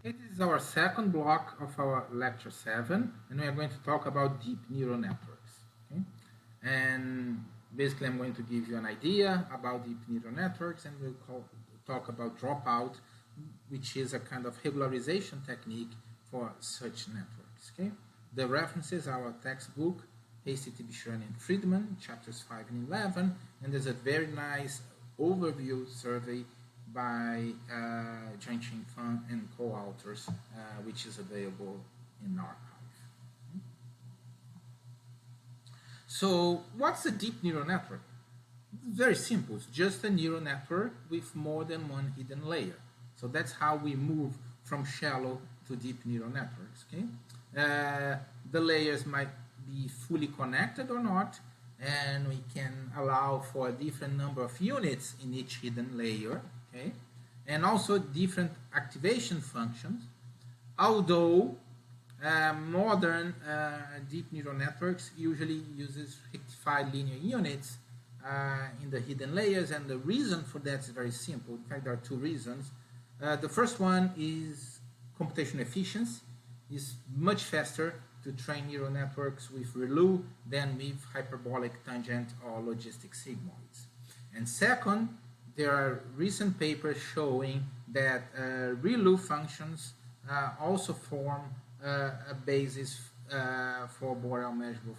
It is our second block of our lecture 7, and we are going to talk about deep neural networks. Okay? And basically, I'm going to give you an idea about deep neural networks, and talk about dropout, which is a kind of regularization technique for such networks. Okay? The references are our textbook, Hasty, Tibishran, and Friedman, chapters 5 and 11, and there's a very nice overview survey by Jianqing Fan and co-authors, which is available in arXiv. So, what's a deep neural network? It's very simple. It's just a neural network with more than one hidden layer. So that's how we move from shallow to deep neural networks. Okay, the layers might be fully connected or not, and we can allow for a different number of units in each hidden layer. Okay, and also different activation functions. Although modern deep neural networks usually uses rectified linear units in the hidden layers, and the reason for that is very simple. In fact, there are two reasons. The first one is computational efficiency. It's much faster to train neural networks with ReLU than with hyperbolic tangent or logistic sigmoids. And second, there are recent papers showing that ReLU functions also form a basis for Borel measurable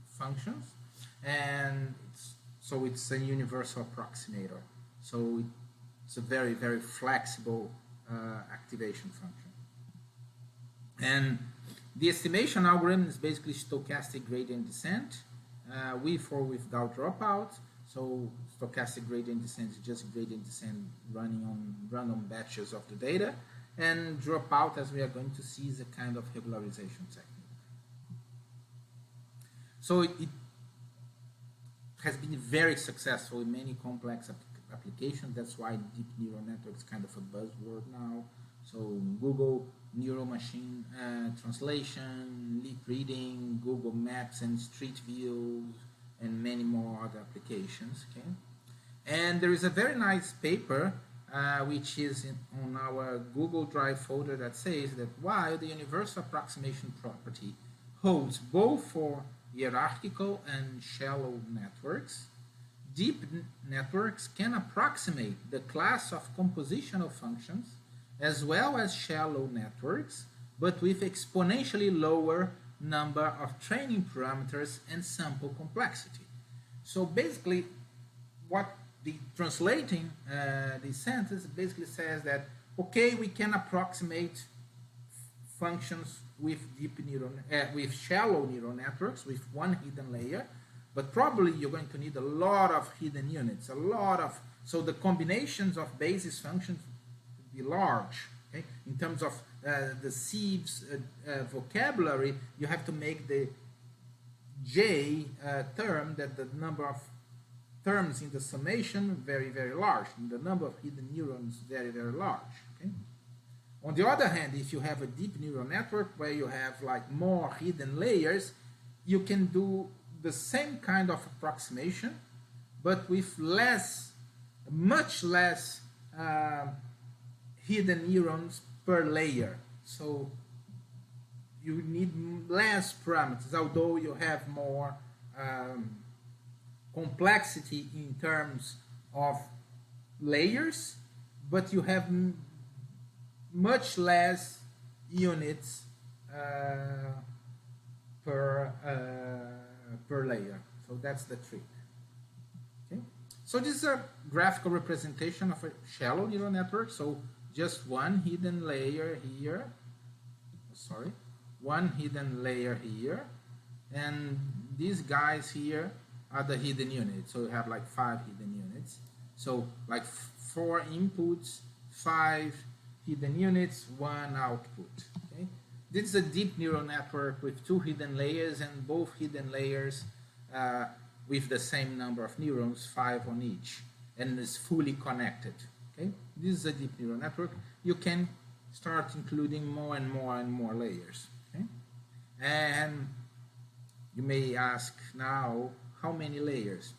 functions, and so it's a universal approximator. So it's a very, very flexible activation function. And the estimation algorithm is basically stochastic gradient descent with or without dropout. So stochastic gradient descent is just gradient descent running on random batches of the data. And dropout, as we are going to see, is a kind of regularization technique. So it has been very successful in many complex applications. That's why deep neural networks kind of a buzzword now. So Google Neural Machine Translation, lip reading, Google Maps and Street Views, and many more other applications. Okay, and there is a very nice paper which is on our Google Drive folder that says that while the universal approximation property holds both for hierarchical and shallow networks, deep networks can approximate the class of compositional functions as well as shallow networks, but with exponentially lower number of training parameters and sample complexity. So basically, what the translating this sentence basically says that okay, we can approximate functions with with shallow neural networks with one hidden layer, but probably you're going to need a lot of hidden units, so the combinations of basis functions would be large. Okay? In terms of the Sieb's vocabulary, you have to make the J term, that the number of terms in the summation very, very large, and the number of hidden neurons very, very large. Okay? On the other hand, if you have a deep neural network where you have like more hidden layers, you can do the same kind of approximation, but with much less hidden neurons per layer. So you need less parameters, although you have more complexity in terms of layers, but you have much less units per layer. So that's the trick. Okay. So this is a graphical representation of a shallow neural network. So just one hidden layer here. Sorry, one hidden layer here, and these guys here are the hidden units. So you have like 5 hidden units. So like 4 inputs, 5 hidden units, 1 output. Okay? This is a deep neural network with 2 hidden layers, and both hidden layers with the same number of neurons, 5 on each, and is fully connected. Okay? This is a deep neural network. You can start including more and more and more layers. Okay? And you may ask now, how many layers?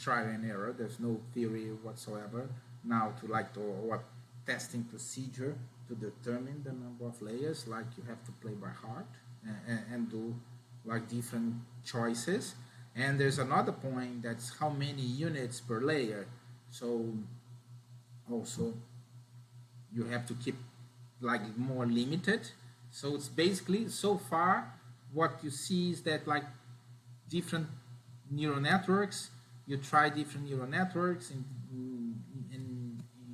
Trial and error. There's no theory whatsoever now to or testing procedure to determine the number of layers, like you have to play by heart and do like different choices. And there's another point, that's how many units per layer. So also you have to keep like more limited. So it's basically, so far what you see is that like different neural networks, you try different neural networks and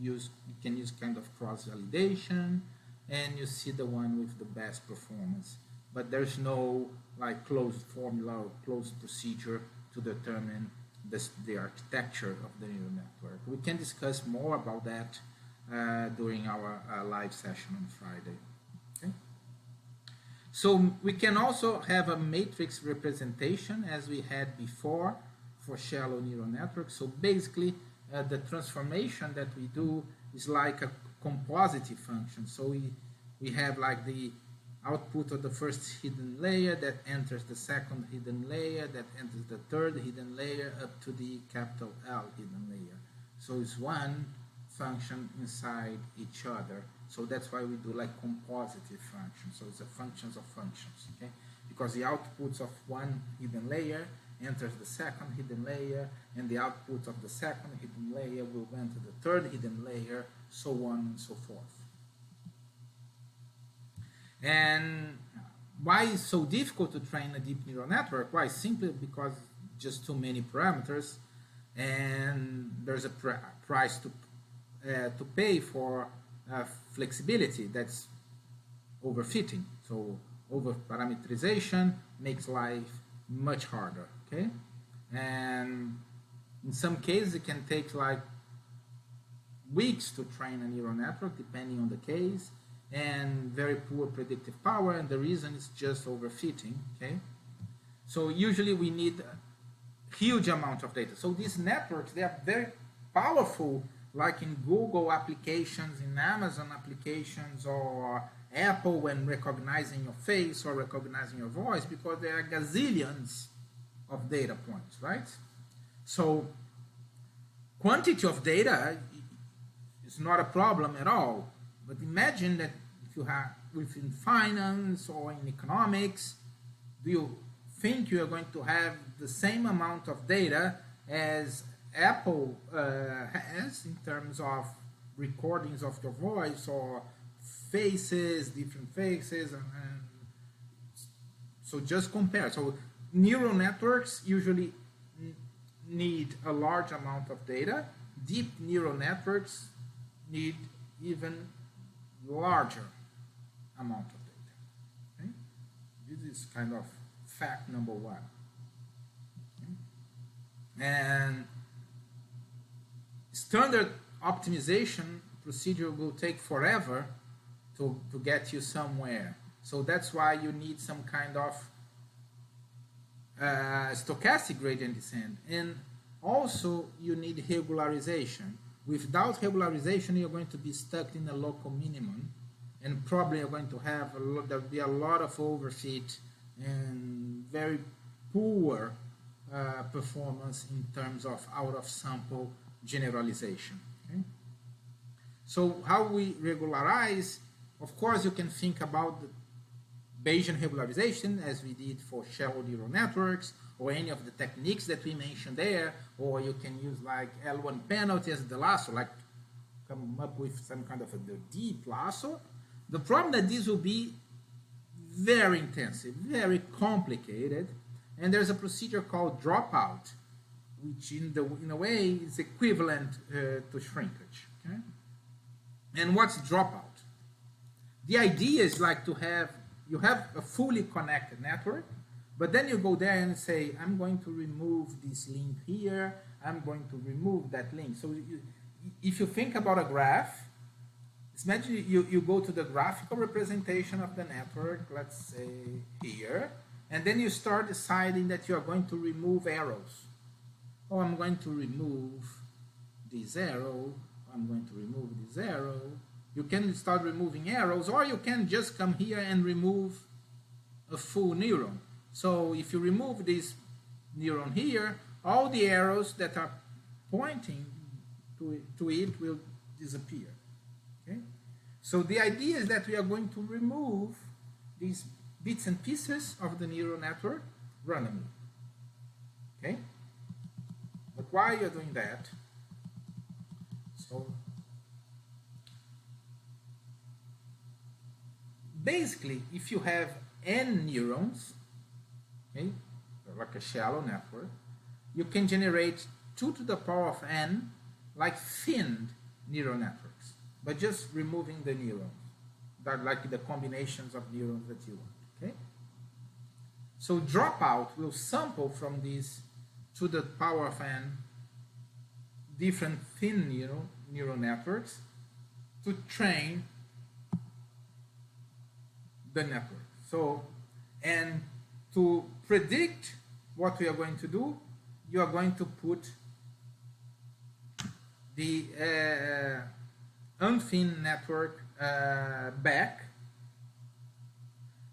you can use kind of cross validation, and you see the one with the best performance. But there's no like closed formula or closed procedure to determine the architecture of the neural network. We can discuss more about that during our live session on Friday. Okay? So we can also have a matrix representation as we had before for shallow neural networks. So basically the transformation that we do is like a compositive function. So we have like the output of the first hidden layer that enters the second hidden layer, that enters the third hidden layer, up to the capital L hidden layer. So it's one function inside each other. So that's why we do like compositive functions. So it's a functions of functions, okay? Because the outputs of one hidden layer enters the second hidden layer, and the output of the second hidden layer will enter the third hidden layer, so on and so forth. And why is it so difficult to train a deep neural network? Why? Simply because just too many parameters, and there's a price to pay for flexibility. That's overfitting. So over parameterization makes life much harder. Okay, and in some cases it can take like weeks to train a neural network, depending on the case, and very poor predictive power, and the reason is just overfitting. Okay, so usually we need a huge amount of data. So these networks, they are very powerful, like in Google applications, in Amazon applications, or Apple when recognizing your face or recognizing your voice, because there are gazillions of data points, right? So quantity of data is not a problem at all. But imagine that if you have within finance or in economics, do you think you are going to have the same amount of data as Apple has in terms of recordings of your voice or faces, different faces, and so just compare. So neural networks usually need a large amount of data. Deep neural networks need even larger amount of data. Okay? This is kind of fact number one. Okay? And standard optimization procedure will take forever to get you somewhere. So that's why you need some kind of stochastic gradient descent. And also you need regularization. Without regularization, you're going to be stuck in a local minimum, and probably you're going to have there'll be a lot of overfit and very poor performance in terms of out of sample generalization. Okay? So how we regularize? Of course, you can think about the Bayesian regularization as we did for shallow neural networks, or any of the techniques that we mentioned there, or you can use like L1 penalty as the lasso, like come up with some kind of a deep lasso. The problem that this will be very intensive, very complicated, and there's a procedure called dropout, which in a way is equivalent to shrinkage. Okay? And what's dropout? The idea is like you have a fully connected network, but then you go there and say, I'm going to remove this link here, I'm going to remove that link. So if you think about a graph, imagine you go to the graphical representation of the network, let's say here, and then you start deciding that you are going to remove arrows. Oh, I'm going to remove this arrow, I'm going to remove this arrow. You can start removing arrows, or you can just come here and remove a full neuron. So if you remove this neuron here, all the arrows that are pointing to it will disappear. Okay? So the idea is that we are going to remove these bits and pieces of the neural network randomly. Okay? But why you're doing that? So basically, if you have n neurons, okay, like a shallow network, you can generate 2 to the power of n like thinned neural networks, but just removing the neurons, that like the combinations of neurons that you want. Okay. So dropout will sample from these to the power of n different thin neural networks to train the network. So, and to predict what we are going to do, you are going to put the unthin network back,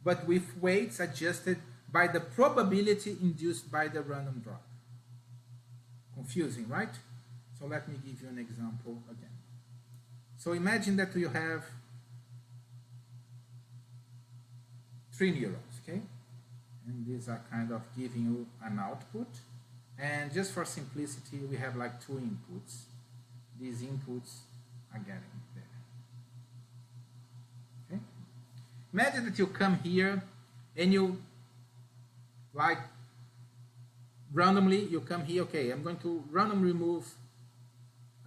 but with weights adjusted by the probability induced by the random drop. Confusing, right? So let me give you an example again. So imagine that you have 3 neurons, okay? And these are kind of giving you an output. And just for simplicity, we have like 2 inputs. These inputs are getting there. Okay? Imagine that you come here and you like randomly, you come here, okay, I'm going to randomly remove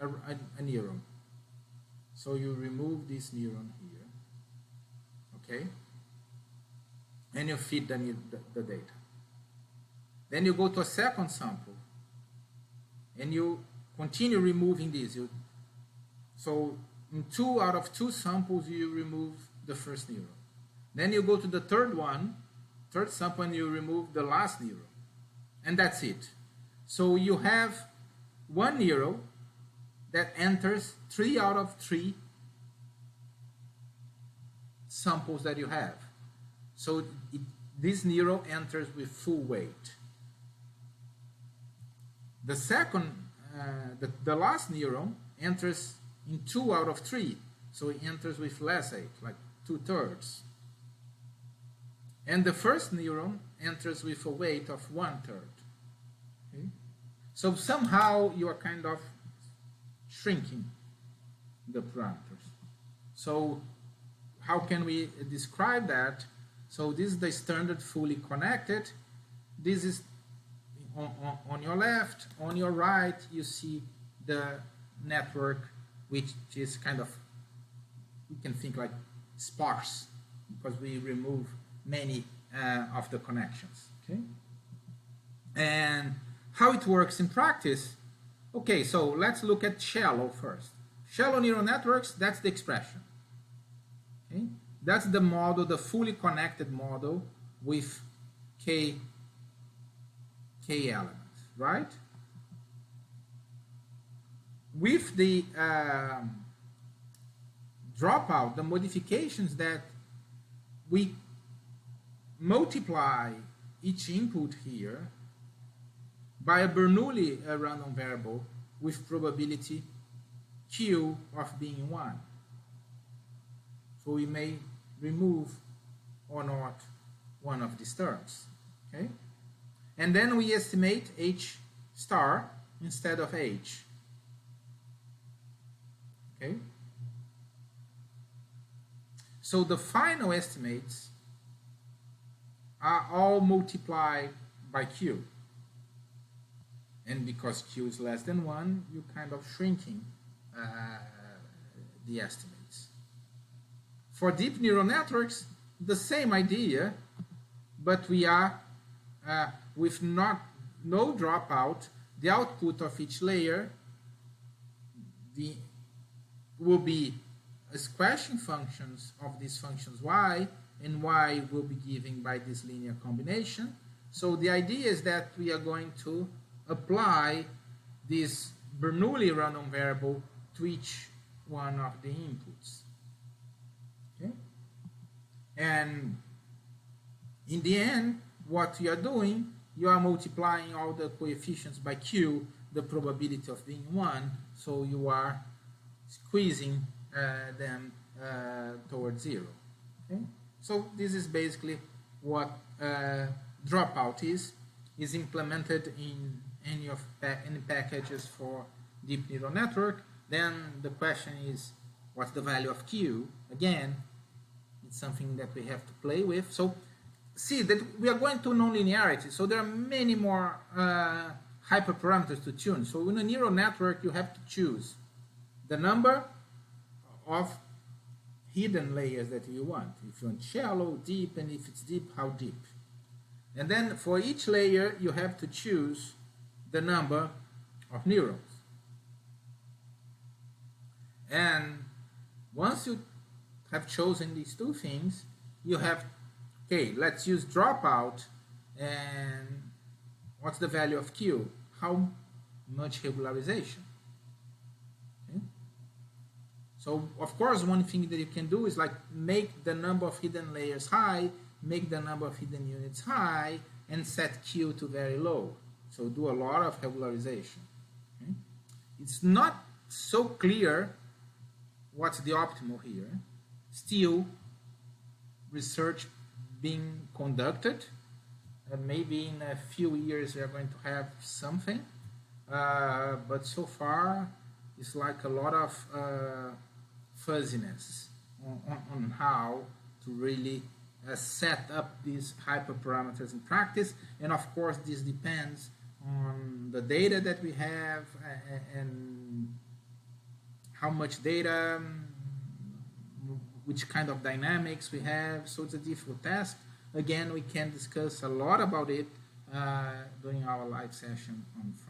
a neuron. So you remove this neuron here, okay? And you feed the data. Then you go to a second sample and you continue removing this. So in 2 out of 2 samples you remove the first neuron. Then you go to the third sample, and you remove the last neuron. And that's it. So you have 1 neuron that enters 3 out of 3 samples that you have. So this neuron enters with full weight. The second, the last neuron enters in 2 out of 3. So it enters with less weight, like 2/3. And the first neuron enters with a weight of 1/3. Okay? So somehow you are kind of shrinking the parameters. So how can we describe that? So this is the standard fully connected. This is on your left. On your right, you see the network, which is kind of, we can think like sparse, because we remove many of the connections. Okay. And how it works in practice. Okay, so let's look at shallow first. Shallow neural networks, that's the expression. Okay? That's the model, the fully connected model with k elements, right? With the dropout, the modifications that we multiply each input here by a Bernoulli random variable with probability q of being 1. So we may remove or not one of these terms. Okay? And then we estimate h star instead of h. Okay? So the final estimates are all multiplied by q. And because q is less than 1, you're kind of shrinking the estimates. For deep neural networks, the same idea, but we are with no dropout. The output of each layer will be squashing functions of these functions y, and y will be given by this linear combination. So the idea is that we are going to apply this Bernoulli random variable to each one of the inputs. Okay? And in the end, what you are doing, you are multiplying all the coefficients by q, the probability of being 1, so you are squeezing them towards zero. Okay? So this is basically what dropout is implemented in any packages for deep neural network. Then the question is, what's the value of Q? Again, it's something that we have to play with. So see that we are going to nonlinearity. So there are many more hyperparameters to tune. So in a neural network, you have to choose the number of hidden layers that you want. If you want shallow, deep, and if it's deep, how deep. And then for each layer, you have to choose the number of neurons. And once you have chosen these two things, you have, okay, let's use dropout, and what's the value of Q? How much regularization? Okay. So of course, one thing that you can do is like make the number of hidden layers high, make the number of hidden units high, and set Q to very low. So do a lot of regularization. Okay. It's not so clear what's the optimal here. Still, research being conducted. Maybe in a few years we are going to have something. But so far, it's like a lot of fuzziness on how to really set up these hyperparameters in practice. And of course, this depends on the data that we have and how much data, which kind of dynamics we have. So it's a difficult task. Again, we can discuss a lot about it during our live session on Friday.